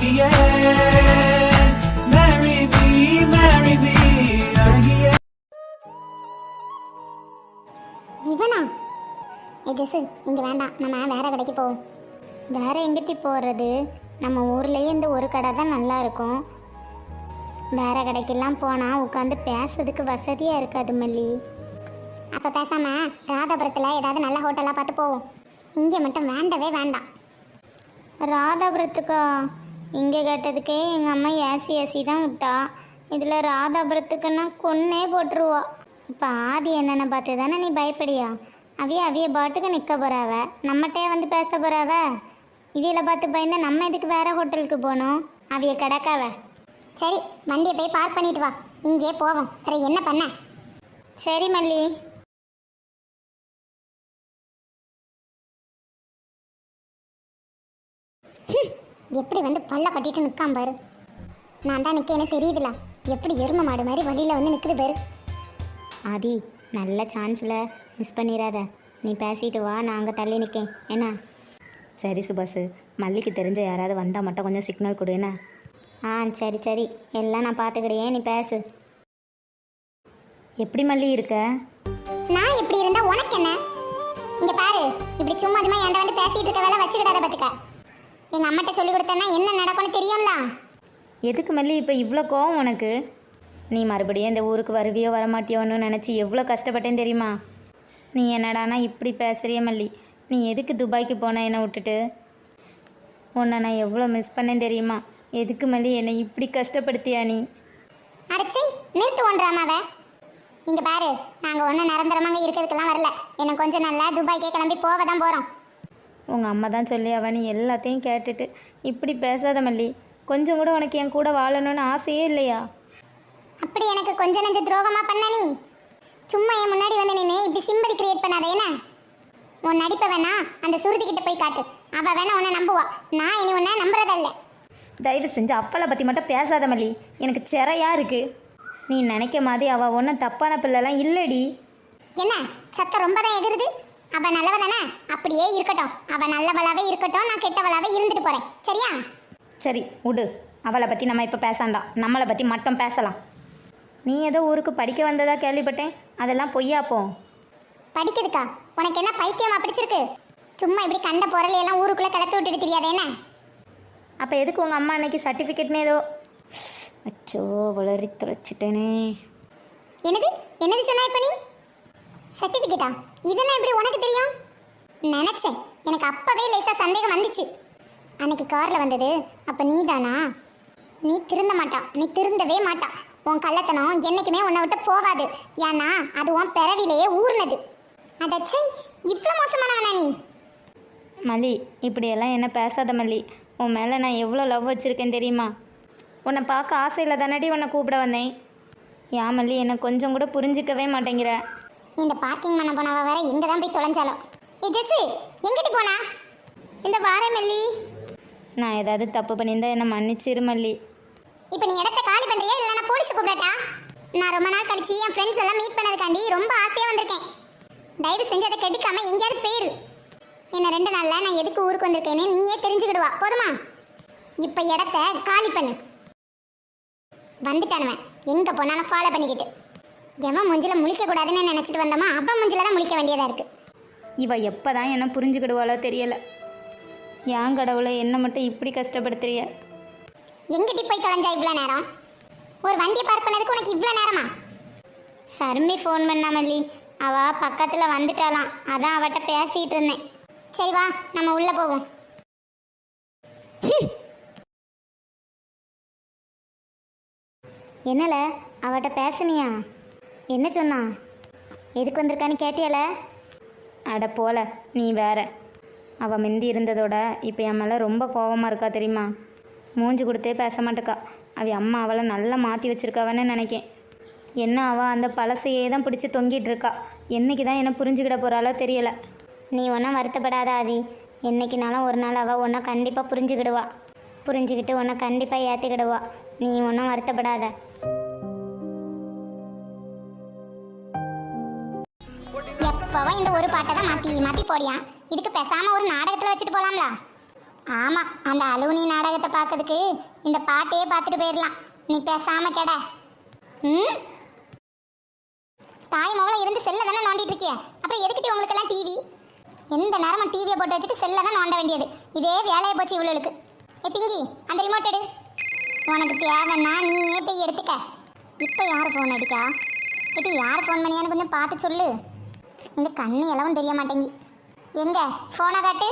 அழகியே marry me அழகியே. இவனா edges இங்கே வேண்டாம், நம்ம வேற கடைக்கு போவோம். வேற எங்கிட்டி போகிறது? நம்ம ஊர்லேயே இந்த ஒரு கடை தான் நல்லா இருக்கும். வேற கடைக்கெல்லாம் போனால் உட்காந்து பேசுறதுக்கு வசதியாக இருக்காது மல்லி. அப்போ பேசாமல் ராதாபுரத்தில் ஏதாவது நல்ல ஹோட்டலாக பார்த்து போவோம். இங்கே மட்டும் வேண்டவே வேண்டாம். ராதாபுரத்துக்கா? இங்கே கேட்டதுக்கே எங்கள் அம்மா ஏசி தான் விட்டா. இதில் ராதாபுரத்துக்குன்னா கொன்னே போட்டுருவா. இப்போ ஆதி என்னென்ன பார்த்து தானே நீ பயப்படியா? அவிய பாட்டுக்கு நிற்க போகிறாவ, நம்மகிட்டே வந்து பேச போகிறாவ. இவியில் பார்த்து பயந்தா நம்ம இதுக்கு வேறு ஹோட்டலுக்கு போகணும். அவிய கிடக்காவ. சரி, வண்டியை போய் பார்க் பண்ணிட்டு வா, இங்கே போவோம். வேறு என்ன பண்ண? சரி மல்லி. எப்படி வந்து பல்ல கட்டிட்டு நிற்காம பாரு. நான் தான் நிற்க எனக்கு தெரியுதுல, எப்படி எரும மாடு மாதிரி வழியில் வந்து நிற்குது பாரு. ஆதி, நல்ல சான்ஸில் மிஸ் பண்ணிடாத. நீ பேசிட்டு வா, நான் அங்கே தள்ளி நிற்கேன் என்ன? சரி சுபாஷ், மல்லிக்கு தெரிஞ்ச யாராவது வந்தால் மட்டும் கொஞ்சம் சிக்னல் கொடு என்ன? சரி எல்லாம் நான் பார்த்துக்கிட்டேன், நீ பேசு. எப்படி மல்லி இருக்க? நான் எப்படி இருந்தா உனக்கு என்ன? இங்கே பாரு, இப்படி சும்மா என்கிட்ட வந்து பேசிட்டு இருக்க வேலை வச்சுக்கிட்டாத பார்த்துக்க. எங்கள் அம்மாட்ட சொல்லி கொடுத்தேன்னா என்ன நடக்கும்னு தெரியும்ல. எதுக்கு மல்லி இப்போ இவ்வளோ கோவம் உனக்கு? நீ மறுபடியும் இந்த ஊருக்கு வருவியோ வரமாட்டியோன்னு நினச்சி எவ்வளோ கஷ்டப்பட்டேன்னு தெரியுமா? நீ என்னடானா இப்படி பேசுறிய மல்லி? நீ எதுக்கு துபாய்க்கு போன என்னை விட்டுட்டு? உன்னை நான் எவ்வளோ மிஸ் பண்ணேன் தெரியுமா? எதுக்கு மல்லி என்னை இப்படி கஷ்டப்படுத்தியா நீ? அடைச்சி நிறுத்து ஒன்றாமாவே. இங்கே பாரு, நாங்கள் ஒன்றும் நிரந்தரமாக இருக்கிறதுக்கெல்லாம் வரல. எனக்கு கொஞ்சம் நல்லா துபாய்க்கே கிளம்பி போக தான் போகிறோம். உங்கள் அம்மா தான் சொல்லி அவன் நீ எல்லாத்தையும் கேட்டுட்டு இப்படி பேசாத மல்லி. கொஞ்சம் கூட உனக்கு என் கூட வாழணும்னு ஆசையே இல்லையா? அப்படி எனக்கு கொஞ்சம் நெஞ்ச துரோகமாக பண்ண நீ? சும்மா என் முன்னாடி வந்து நின்று இப்படி சிம்பதி கிரியேட் பண்ணாத என்ன? உன் நடிப்பை வேணா அந்த சுருதி கிட்ட போய் காட்டு, அவள் வேணா உன்னை நம்புவா. நான் இனி உன்னை நம்புறதில்ல. தயவு செஞ்சு அப்பளை பற்றி மட்டும் பேசாத மல்லி, எனக்கு சிறையாக இருக்குது. நீ நினைக்க மாதிரி அவள் ஒன்றும் தப்பான பிள்ளைலாம் இல்லடி. என்ன சத்தம் ரொம்ப தான் எகிருது? அவள் நல்லவ தானே, அப்படியே இருக்கட்டும். அவள் நல்லவளாவே இருக்கட்டும், நான் கெட்டவளாவே இருந்துட்டு போகிறேன், சரியா? சரி விடு, அவளை பற்றி நம்ம இப்போ பேசாண்டாம், நம்மளை பற்றி மட்டும் பேசலாம். நீ ஏதோ ஊருக்கு படிக்க வந்ததா கேள்விப்பட்டேன், அதெல்லாம் பொய்யாப்போ? படிக்கிறதுக்கா? உனக்கு என்ன பைத்தியமா பிடிச்சிருக்கு? சும்மா இப்படி கண்ட பொருளையெல்லாம் ஊருக்குள்ளே கிளப்பி விட்டுட்டு தெரியாது என்ன? அப்போ எதுக்கு உங்கள் அம்மா அன்னைக்கு சர்டிஃபிகேட்னு ஏதோ? அச்சோ, வளரி தொலைச்சிட்டேனே. என்னது சொன்னா இப்போ நீ? சர்டிஃபிகேட்டா? இதெல்லாம் எப்படி உனக்கு தெரியும்? நினச்சேன், எனக்கு அப்போவே லேசாக சந்தேகம் வந்துச்சு. அன்னைக்கு காரில் வந்தது அப்போ நீ தானா? நீ திருந்தவே மாட்டா. உன் கள்ளத்தனம் என்னைக்குமே உன்னை விட்டு போகாது. ஏன்னா அது உன் பிறவிலேயே ஊர்னது. அடச்சை, இவ்வளோ மோசமானவனா நீ? மல்லி, இப்படியெல்லாம் என்ன பேசாத மல்லி. உன் மேலே நான் எவ்வளோ லவ் வச்சுருக்கேன் தெரியுமா? உன்னை பார்க்க ஆசையில் தானடி உன்னை கூப்பிட வந்தேன். ஏன் மல்லி என்னை கொஞ்சம் கூட புரிஞ்சிக்கவே மாட்டேங்கிற? இந்த பார்க்கிங் பண்ண போனவ வேற எங்கே தான் போய் தொலைஞ்சாலும். ஜெஸ்ஸு, எங்கிட்டு போனா? இந்த வாரம் மல்லி. நான் ஏதாவது தப்பு பண்ணியிருந்தா என்னை மன்னிச்சிரு மல்லி. இப்போ நீ இடத்த காலி பண்ணுறியா இல்லை நான் போலீஸ் கூப்பிடட்டா? நான் ரொம்ப நாள் கழிச்சு என் ஃப்ரெண்ட்ஸ் எல்லாம் மீட் பண்ணதுக்காண்டி ரொம்ப ஆசையாக வந்திருக்கேன். தயவு செஞ்சு அதை கெடுக்காம எங்கேயாவது பேரு. என்ன 2 நாளில் நான் எதுக்கு ஊருக்கு வந்திருக்கேன்னு நீயே தெரிஞ்சுக்கிடுவா, போதுமா? இப்போ இடத்த காலி பண்ணு. வந்துட்டானுவன் எங்கே போனாலும் ஃபாலோ பண்ணிக்கிட்டு. எவன் மூஞ்சில் முழிக்கக்கூடாதுன்னு நினச்சிட்டு வந்தோமா, அப்பா மூஞ்சில் தான் முழிக்க வேண்டியதாக இருக்குது. இவ எப்போ தான் என்ன புரிஞ்சுக்கிடுவாளோ தெரியலை. ஏன் கடவுளை என்னை மட்டும் இப்படி கஷ்டப்படுத்துறிய? எங்கிட்டி போய் தொலைஞ்சா இவ்வளோ நேரம்? ஒரு வண்டியை பார்க் பண்ணதுக்கு உனக்கு இவ்வளோ நேரமா? சர்மி ஃபோன் பண்ணா மல்லி, அவள் பக்கத்தில் வந்துட்டாலாம், அதான் அவட்ட பேசிகிட்டு இருந்தேன். சரி வா, நம்ம உள்ளே போவோம். என்னல அவட்ட பேசுனியா? என்ன சொன்னா? எதுக்கு வந்திருக்கான்னு கேட்டியல? அட போல, நீ வேற. அவள் முந்தி இருந்ததோட இப்போ என் மேலே ரொம்ப கோபமாக இருக்கா தெரியுமா? மூஞ்சி கொடுத்தே பேச மாட்டேக்கா. அவள் அம்மா அவளை நல்லா மாற்றி வச்சுருக்காவன்னு நினைக்கேன். என்ன அவள் அந்த பழசையே தான் பிடிச்சி தொங்கிட்டு இருக்கா. என்னைக்கு தான் என்ன புரிஞ்சுக்கிட போகிறாளோ தெரியலை. நீ ஒன்றும் வருத்தப்படாத ஆதி. என்னைக்குனாலும் ஒரு நாள் அவள் உன்னை கண்டிப்பாக புரிஞ்சுக்கிடுவா. புரிஞ்சுக்கிட்டு உன்னை கண்டிப்பாக ஏற்றிக்கிடுவா. நீ ஒன்றும் வருத்தப்படாத. எப்பவும் இந்த ஒரு பாட்டை தான் மாற்றி மாற்றி போடியான். இதுக்கு பேசாமல் ஒரு நாடகத்தில் வச்சுட்டு போகலாம்ல. ஆமாம், அந்த அலுவனி நாடகத்தை பார்க்கறதுக்கு இந்த பாட்டையே பார்த்துட்டு போயிடலாம். நீ பேசாம கெட. ம், தாய் மவளம் இருந்து செல்ல தானே நோண்டிட்டு இருக்கிய, அப்புறம் எதுக்கிட்டு உங்களுக்கெல்லாம் டிவி? எந்த நேரமும் டிவியை போட்டு வச்சுட்டு செல்ல தான் நோண்ட வேண்டியது. இதே வேலையை போச்சு இவ்வளவுக்கு. பிங்கி, அந்த ரிமோட் எடு. உனக்கு தேவைன்னா நீயே போய் எடுத்துக்க. இப்போ யார் ஃபோன் அடிக்கா? இப்போ யார் ஃபோன் பண்ணியான்னு கொஞ்சம் பார்த்து சொல்லு. இந்த கண்ணு எல்லாம் தெரிய மாட்டேங்கி. எங்க ஃபோனை காட்டு.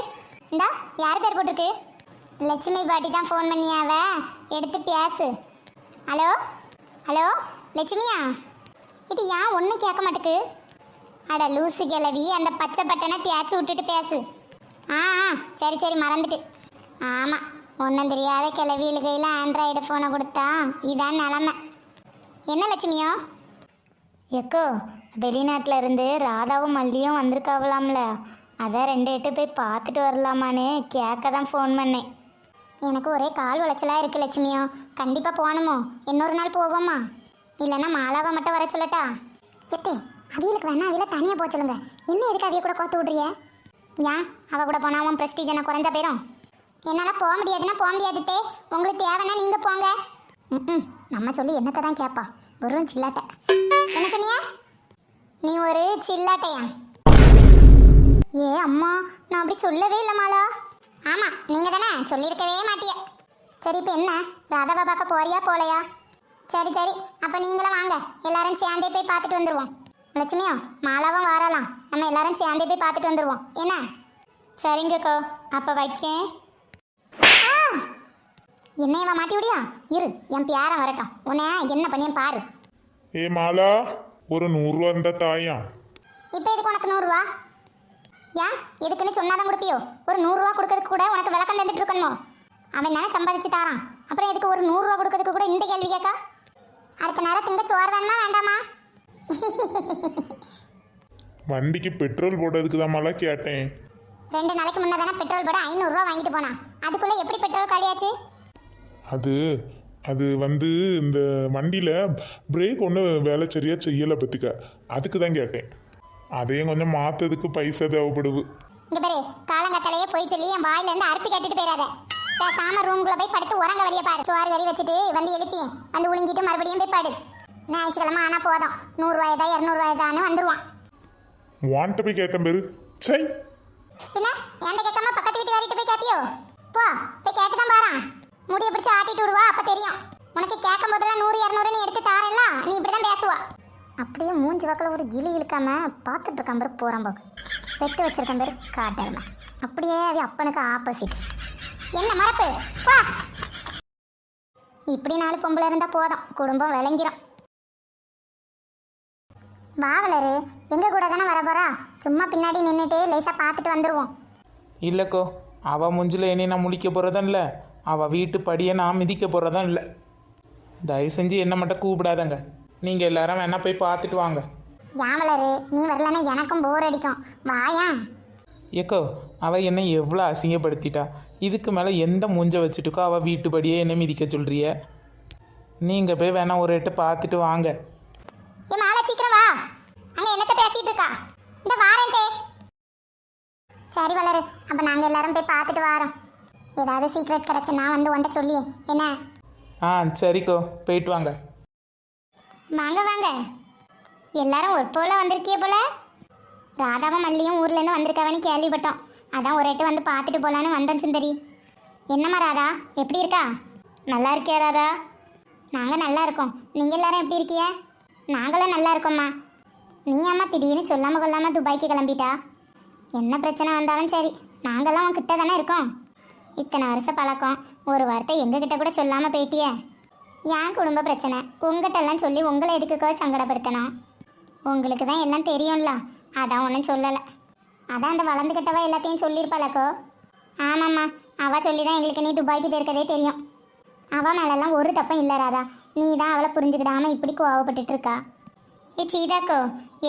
இந்தா, யார் பேர் போட்டிருக்கு? லட்சுமி பாட்டி தான் ஃபோன் பண்ணியாவ, எடுத்து பேசு. ஹலோ ஹலோ, லட்சுமியா? இது ஏன் ஒன்றும் கேட்க மாட்டேக்கு? அட லூசு கிளவி, அந்த பச்சை பட்டனை தேய்ச்சி விட்டுட்டு பேசு. ஆ சரி சரி, மறந்துட்டு. ஆமாம், ஒன்றும் தெரியாத கிளவியில் கையில் ஆண்ட்ராய்டு ஃபோனை கொடுத்தா இதான் நிலமை. என்ன லட்சுமியோ? எக்கோ, வெளிநாட்டில் இருந்து ராதாவும் மல்லியும் வந்திருக்காவலாம்ல, அதான் 2 எட்டு போய் பார்த்துட்டு வரலாமான்னு கேட்க தான் ஃபோன் பண்ணேன். எனக்கு ஒரே கால் உளைச்சலாக இருக்குது லட்சுமியோ. கண்டிப்பாக போகணுமோ? இன்னொரு நாள் போவோமா? இல்லைன்னா மாலாவை மட்டும் வர சொல்லட்டா? எத்தே, அவியலுக்கு வேணா அவியில் தனியாக போக சொல்லுங்க. என்ன எதுக்கு அவிய கூட கோத்து விட்றிய? ஏன் அவள் கூட போனால் உன் ப்ரெஸ்டீஜ் என்ன குறைஞ்சா போயிடும்? என்னால் போக முடியாதுன்னா போக முடியாதுத்தே. உங்களுக்கு தேவைன்னா நீங்கள் போங்க. நம்ம சொல்லி என்னத்தை தான் கேட்பா, வெறும் சில்லாட்டை. என்ன சொன்னியா? நீ ஒரு சில்லாட்டையா? ஏ அம்மா, நான் அப்படி சொல்லவே இல்லை மாலா. ஆமாம், நீங்கள் தானே சொல்லியிருக்கவே மாட்டிய. சரி, இப்போ என்ன, ராதாவை பார்க்க போறியா போலையா? சரி சரி, அப்போ நீங்களும் வாங்க, எல்லாரும் சேர்ந்தே போய் பார்த்துட்டு வந்துடுவோம். லட்சுமியா, மாலாவும் வரலாம், நம்ம எல்லாரும் சேர்ந்தே போய் பார்த்துட்டு வந்துடுவோம். என்ன? சரிங்கக்கோ, அப்போ வைக்கேன். என்னையவா மாட்டி விடியா? இரு, என் பேரன் வரட்டும், உன்னை என்ன பண்ணியன் பாரு. ஏ மாலா, ஒரு 100 ரூபா இருந்தா தாயா. இப்போ எதுக்கு உனக்கு 100 ரூபா? ஏன், எதுக்குன்னு சொன்னாதான் கொடுப்பியோ? ஒரு 100 ரூபா கொடுக்கறதுக்கு கூட உனக்கு விளக்கம் தந்துட்டு இருக்கணுமோ? அவன் தானே சம்பாதிச்சு தாரான், அப்புறம் எதுக்கு ஒரு 100 ரூபா கொடுக்கறதுக்கு கூட இந்த கேள்வி கேட்கா? அடுத்த நேரம் திங்க சோறு வேணுமா வேண்டாமா? வண்டிக்கு பெட்ரோல் போட்டதுக்கு தான் மாலா கேட்டேன். 2 நாளைக்கு முன்னே தானே பெட்ரோல் போட 500 ரூபா வாங்கிட்டு போனா, அதுக்குள்ளே எப்படி பெட்ரோல் காலியாச்சு? அது வந்து இந்த வண்டியில் பிரேக் ஒன்று வேலை சரியாக செய்யலை பத்துக்க, அதுக்கு தான் கேட்டேன். அதையும் கொஞ்சம் மாற்றதுக்கு பைசா தேவைப்படுது. இங்க பாரு, காலங்கத்தாலேயே போய் சொல்லி என் வாயிலேருந்து அறுப்பி கட்டிட்டு போயிடாத. பேசாம ரூம்குள்ள போய் படுத்து உறங்க வழிய பாரு. சோறு கறி வச்சுட்டு வந்து எழுப்பி வந்து உளிஞ்சிட்டு மறுபடியும் போய் படு. ஞாயிற்றுக்கிழமை ஆனால் போதும், 100 ரூபாய்தா 200 ரூபாய்தான்னு வந்துடுவான். வான்ட்ட போய் கேட்டேன் பேரு. சை, பின்ன என்கிட்ட கேட்காம பக்கத்து வீட்டுக்காரிட்ட போய் கேட்பியோ? போ, போய் கேட்டு தான் பாரான். முடியை பிடிச்சி ஆட்டிட்டு விடுவா, அப்போ தெரியும். உனக்கு கேட்கும் போதெல்லாம் 100 200 நீ எடுத்து தாரல, நீ இப்படி தான் பேசுவா. அப்படியே மூஞ்சி வாக்கில் ஒரு இழி இழுக்காம பார்த்துட்டு இருக்கான் பேர் போகிறான் போக்கு. பெற்று வச்சிருக்கான் பேர் காட்டருமா. அப்படியே அவ அப்பனுக்கு ஆப்போசிட். என்ன மறப்பு? போ. இப்படி 4 பொம்பளை இருந்தால் போதும், குடும்பம் விளங்கிடும். பாவலரு எங்கள் கூட தானே வர போறா? சும்மா பின்னாடி நின்றுட்டு லேசாக பார்த்துட்டு வந்துடுவோம். இல்லைக்கோ, அவள் முஞ்சில் என்னை நான் முழிக்க போகிறதும் இல்லை, அவள் வீட்டு படியை நான் மிதிக்க போகிறதும் இல்லை. தயவு செஞ்சு என்னை மட்டும் கூப்பிடாதங்க. நீங்கள் எல்லாரும் வேணா போய் பார்த்துட்டு வாங்க. யாவலரு, நீ வரலன்னா எனக்கும் போர் அடிக்கும், வாயா. ஏக்கோ, அவள் என்னை எவ்வளோ அசிங்கப்படுத்திட்டா. இதுக்கு மேலே எந்த மூஞ்ச வச்சுட்டுக்கோ அவள் வீட்டுப்படியே என்னை மிதிக்க சொல்கிறிய. நீங்கள் போய் வேணா ஒரு எட்டு பார்த்துட்டு வாங்க. ஏ மாலா, சீக்கிரம் வா. அங்கே என்னத்த பேசிட்டு இருக்கா? இந்த வாரேன் தே. சரி வளரு, அப்போ நாங்கள் எல்லாரும் போய் பார்த்துட்டு வரோம். ஏதாவது சீக்ரெட் கிடச்சி நான் வந்து உன்ட்ட சொல்லியே என்ன? ஆ சரிக்கோ, போயிட்டு வாங்க. வாங்க வாங்க, எல்லாரும் ஒரு போல வந்திருக்கிய போல. ராதாவும் மல்லியும் ஊர்லேருந்து வந்திருக்காவன்னு கேள்விப்பட்டோம், அதான் ஒரு எட்டு வந்து பார்த்துட்டு போகலான்னு வந்தேன் சுந்தரி. என்னம்மா ராதா, எப்படி இருக்கா? நல்லா இருக்கியா ராதா? நாங்கள் நல்லா இருக்கோம், நீங்கள் எல்லாரும் எப்படி இருக்கிய? நாங்களும் நல்லா இருக்கோம்மா. நீ அம்மா திடீர்னு சொல்லாமல் கொள்ளாமல் துபாய்க்கு கிளம்பிட்டா? என்ன பிரச்சனை வந்தாலும் சரி, நாங்கள்லாம் உன் கிட்ட தானே இருக்கோம். இத்தனை வருஷம் பழக்கம், ஒரு வார்த்தை எங்ககிட்ட கூட சொல்லாமல் போயிட்டியே. என் குடும்ப பிரச்சனை உங்ககிட்டலாம் சொல்லி உங்களை எதுக்குக்கோ சங்கடப்படுத்தணும்? உங்களுக்கு தான் எல்லாம் தெரியும்ல, அதான் ஒன்றும் சொல்லலை. அதான் அந்த வளர்ந்துக்கிட்டவா எல்லாத்தையும் சொல்லியிருப்பாளக்கோ. ஆமாம்மா, அவள் சொல்லி தான் எங்களுக்கு நீ துபாய்க்கு போயிருக்கதே தெரியும். அவள் மேலெல்லாம் ஒரு தப்பும் இல்லை ராதா, நீ தான் அவளை புரிஞ்சுக்கிடாமல் இப்படி கோவப்பட்டுட்டு இருக்கா. சீதாக்கோ,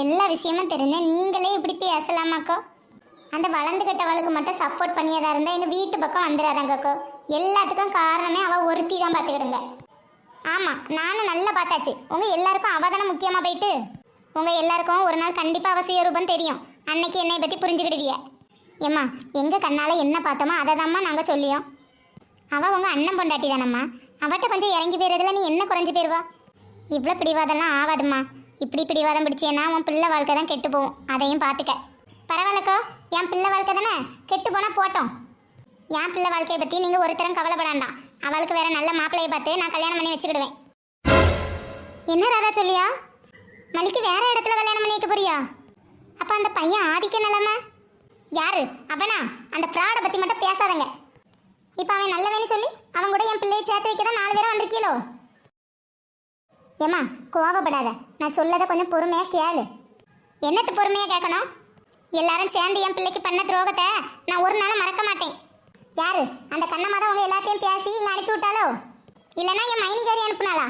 எல்லா விஷயமும் தெரிஞ்ச நீங்களே இப்படி பேசலாமாக்கோ? அந்த வளர்ந்துக்கிட்டவளுக்கு மட்டும் சப்போர்ட் பண்ணியதாக இருந்தால் எங்கள் வீட்டு பக்கம் வந்துடாதாங்கக்கோ. எல்லாத்துக்கும் காரணமே அவள் ஒருத்தி தான் பார்த்துக்கிடுங்க. ஆமாம், நானும் நல்லா பார்த்தாச்சு. உங்கள் எல்லாருக்கும் அவள் தானே முக்கியமாக போயிட்டு. உங்கள் எல்லாருக்கும் ஒரு நாள் கண்டிப்பாக அவசிய ரூபம் தெரியும். அன்னைக்கு என்னை பற்றி புரிஞ்சுக்கிடுவிய. ஏம்மா எங்கள் கண்ணால் என்ன பார்த்தோமோ அதை தாம்மா நாங்கள் சொல்லியோம். அவள் உங்கள் அண்ணன் பொண்டாட்டி தானம்மா, அவட்ட கொஞ்சம் இறங்கி போயிடுறதுல நீ என்ன குறைஞ்சி போயிடுவா? இவ்வளோ பிடிவாதம்லாம் ஆகாதும்மா. இப்படி பிடிவாதம் பிடிச்சேன்னா உன் பிள்ளை வாழ்க்கை தான் கெட்டு போகும், அதையும் பார்த்துக்க. பரவாயில்லக்கோ, என் பிள்ளை வாழ்க்கை தானே, கெட்டு போனால் போட்டோம். என் பிள்ளை வாழ்க்கையை பற்றி நீங்கள் ஒருத்தரம் கவலைப்படாண்டாம். அவளுக்கு வேற நல்ல மாப்பிள்ளையை பார்த்து நான் கல்யாணம் பண்ணி வச்சுக்கிடுவேன். என்ன ராதா சொல்லியா? மல்லிக்கு வேற இடத்துல கல்யாணம் பண்ணி வைக்க போறியா? அப்போ அந்த பையன் ஆதிக்க நிலைமை யாரு? அவனா? அந்த ஃப்ராடை பற்றி மட்டும் பேசாதங்க. இப்போ அவன் நல்லவன்னு சொல்லி அவன் கூட என் பிள்ளையை சேர்த்து வைக்க தான் 4 பேரும் வந்திருக்கீளோ? ஏம்மா கோவப்படாத, நான் சொல்லதை கொஞ்சம் பொறுமையாக கேளு. என்னத்து பொறுமையாக கேட்கணும்? எல்லாரும் சேர்ந்து என் பிள்ளைக்கு பண்ண துரோகத்தை நான் ஒரு நாளும் மறக்க மாட்டேன். யாரு? அந்த கண்ணம்மா தான் உங்க எல்லாத்தையும் பேசி இங்கே அனுப்பி விட்டாலோ, இல்லைன்னா என் மைனிகாரி அனுப்புனாளா?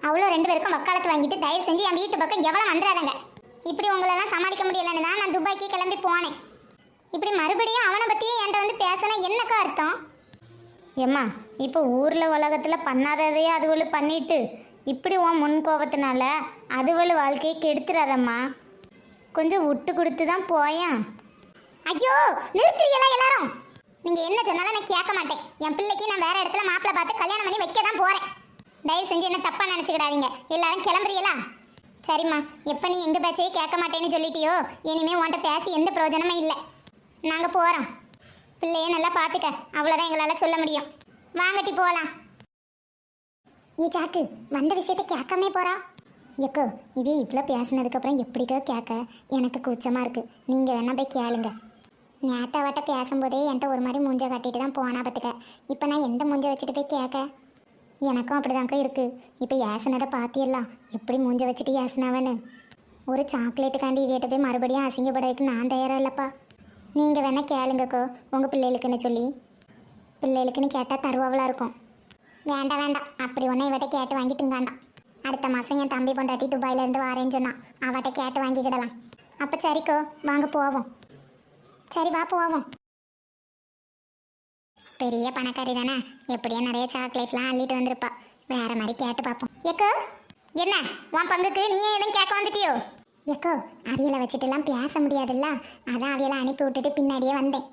அவ்வளோ 2 பேருக்கும் வக்காலத்து வாங்கிட்டு தயவு செஞ்சு என் வீட்டு பக்கம் எவ்வளோ வந்துடாதங்க. இப்படி உங்களெல்லாம் சமாளிக்க முடியலன்னு தான் நான் துபாய்க்கு கிளம்பி போனேன். இப்படி மறுபடியும் அவனை பற்றியே என்கிட்ட வந்து பேசினா என்னக்கா அர்த்தம்? ஏம்மா இப்போ ஊரில் உலகத்தில் பண்ணாததையே அதுவளு பண்ணிட்டு இப்படி உன் முன் கோபத்தினால அதுவளு வாழ்க்கையை கெடுத்துறாதம்மா. கொஞ்சம் விட்டு கொடுத்து தான் போயேன். ஐயோ நிறுத்துறீங்களா எல்லாரும்? நீங்கள் என்ன சொன்னாலும் நான் கேட்க மாட்டேன். என் பிள்ளைக்கு நான் வேற இடத்துல மாப்பிள்ளை பார்த்து கல்யாணம் பண்ணி வைக்க தான் போகிறேன். தயவு செஞ்சு என்ன தப்பாக நினச்சிக்கிடாதீங்க. எல்லாரும் கிளம்புறீங்களா? சரிம்மா, எப்போ நீ எங்கள் பேச்சையே கேட்க மாட்டேன்னு சொல்லிட்டியோ இனிமே உன்கிட்ட பேசி எந்த பிரயோஜனமும் இல்லை. நாங்கள் போகிறோம். பிள்ளையே நல்லா பார்த்துக்க, அவ்வளோதான் எங்களால் சொல்ல முடியும். வாங்கட்டி போகலாம். ஏ சாக்கு, வந்த விஷயத்தை கேட்காமே போகிறா. எக்கோ இது இவ்வளோ பேசினதுக்கப்புறம் எப்படிக்கோ கேட்க எனக்கு கூச்சமாக இருக்குது. நீங்கள் வேணா போய் கேளுங்க. நேத்தாவட்ட பேசும்போதே என்கிட்ட ஒரு மாதிரி மூஞ்சை காட்டிட்டு தான் போனா பார்த்துக்க. இப்போ நான் எந்த மூஞ்சை வச்சுட்டு போய் கேட்க? எனக்கும் அப்படிதாங்க இருக்குது. இப்போ ஏசினதை பார்த்திடலாம், எப்படி மூஞ்சை வச்சுட்டு ஏசினவன்னு. ஒரு சாக்லேட்டுக்காண்டி வீட்டை போய் மறுபடியும் அசிங்கப்படவைக்கு நான் தயாராக இல்லைப்பா. நீங்கள் வேணா கேளுங்கக்கோ உங்கள் பிள்ளைகளுக்குன்னு சொல்லி. பிள்ளைகளுக்குன்னு கேட்டால் தருவாவலாக இருக்கும். வேண்டாம் வேண்டாம், அப்படி ஒன்றும் இவட்ட கேட்டு வாங்கிட்டுங்காண்டாம். அடுத்த மாதம் என் தம்பி பொண்டாட்டி துபாயிலேருந்து வாரேன்னு சொன்னான். அவட்ட கேட்டு வாங்கிக்கிடலாம். அப்போ சரிக்கோ, வாங்க போவோம். சரி வா போவோம். பெரிய பணக்காரி தானே, எப்படியோ நிறைய சாக்லேட்லாம் அள்ளிட்டு வந்திருப்பா. வேற மாதிரி கேட்டு பார்ப்போம். எக்கோ என்ன உன் பங்குக்கு நீயே எதுவும் கேட்க வந்துட்டியோ? எக்கோ அவியலை வச்சுட்டுலாம் பேச முடியாதுல்ல, அதான் அவியலை அனுப்பி விட்டுட்டு பின்னாடியே வந்தேன்.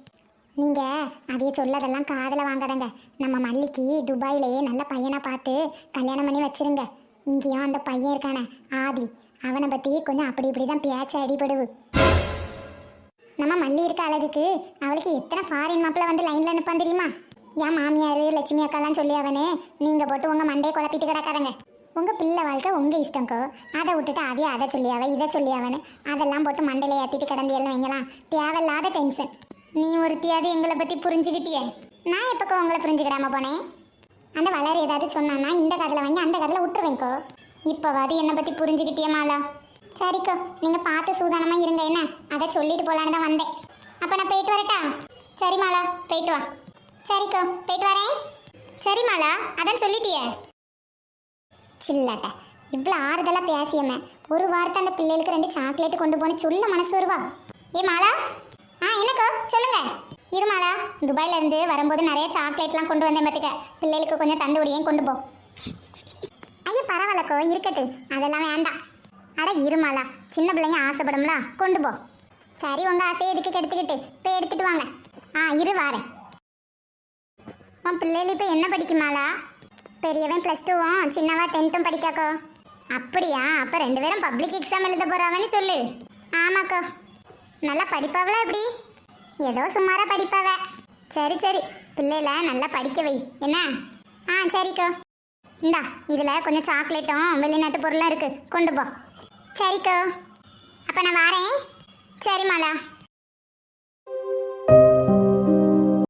நீங்கள் அவிய சொல்லதெல்லாம் காதில் வாங்காதங்க. நம்ம மல்லிக்கு துபாயிலேயே நல்ல பையனை பார்த்து கல்யாணம் பண்ணி வச்சிருங்க. இங்கேயும் அந்த பையன் இருக்கானே ஆதி, அவனை பற்றி கொஞ்சம் அப்படி இப்படி தான் பேச்ச அடிபடுவு. நம்ம மல்லி இருக்க அழகுக்கு அவளுக்கு எத்தனை ஃபாரின் மாப்பிள்ள வந்து லைனில் அனுப்பான் தெரியுமா? என் மாமியார் லட்சுமி அக்காலாம் சொல்லி அவனே நீங்கள் போட்டு உங்கள் மண்டையை குழப்பிட்டு கிடக்காதங்க. உங்கள் பிள்ளை வாழ்க்கை உங்கள் இஷ்டங்கோ. அதை விட்டுட்டு அவிய அதை சொல்லியாவ இதை சொல்லியாவன்னு அதெல்லாம் போட்டு மண்டையில் ஏற்றிட்டு கிடந்தியெல்லாம் வைங்களாம். தேவையில்லாத டென்ஷன். நீ ஒருத்தியாவது எங்களை பற்றி புரிஞ்சுக்கிட்டியே. நான் எப்போக்கோ உங்களை புரிஞ்சுக்கிடாம போனேன். அந்த வளர் ஏதாவது சொன்னான்னா இந்த கதில் வாங்கி அந்த கதில் விட்டுருவேங்கோ. இப்போவாது என்னை பற்றி புரிஞ்சுக்கிட்டியே மாலா. சரிக்கோ, நீங்கள் பார்த்து சூதானமாக இருங்க. என்ன அதை சொல்லிட்டு போகலான்னு தான் வந்தேன். அப்போ நான் போயிட்டு வரட்டா? சரி மாலா, போயிட்டு வா. சரிக்கோ, போயிட்டு வரேன். சரி மாலா, அதான் சொல்லிட்டியே. சில்லாட்ட இவ்வளோ ஆறுதலாக பேசியம்மே. ஒரு வாரத்தை அந்த பிள்ளைகளுக்கு 2 சாக்லேட்டு கொண்டு போன சொல்ல மனசு வருவா. ஏ மாலா. என்னக்கோ சொல்லுங்க. இரு மாலா, துபாயிலேருந்து வரும்போது நிறைய சாக்லேட்லாம் கொண்டு வந்தேன் பார்த்துக்க. பிள்ளைகளுக்கு கொஞ்சம் தந்து விடியேன் கொண்டு போ. ஐயோ பரவாயில்லக்கோ, இருக்கட்டு, அதெல்லாம் வேண்டாம். அட இருமாலா, சின்ன பிள்ளைங்க ஆசைப்படும்ல, கொண்டு போ. சரி, உங்கள் ஆசையை எதுக்கு கெடுத்துக்கிட்டு போய் எடுத்துட்டு வாங்க. இரு வாரேன். உன் பிள்ளைகள் இப்போ என்ன படிக்குமாலா? பெரியவன் +2வும் சின்னவா 10th படிக்காக்கோ. அப்படியா? அப்போ 2 பேரும் பப்ளிக் எக்ஸாம் எழுத போகிறாங்கன்னு சொல்லு. ஆமாக்கோ. நல்லா படிப்பாவளா? எப்படி? ஏதோ சுமாராக படிப்பாவ. சரி சரி, பிள்ளைல நல்லா படிக்க வை என்ன. சரிக்கோ. இந்தா இதில் கொஞ்சம் சாக்லேட்டும் வெளிநாட்டு பொருளும் இருக்குது, கொண்டு போ. சரிக்கோ, அப்போ நான் வரேன். சரி மாலா.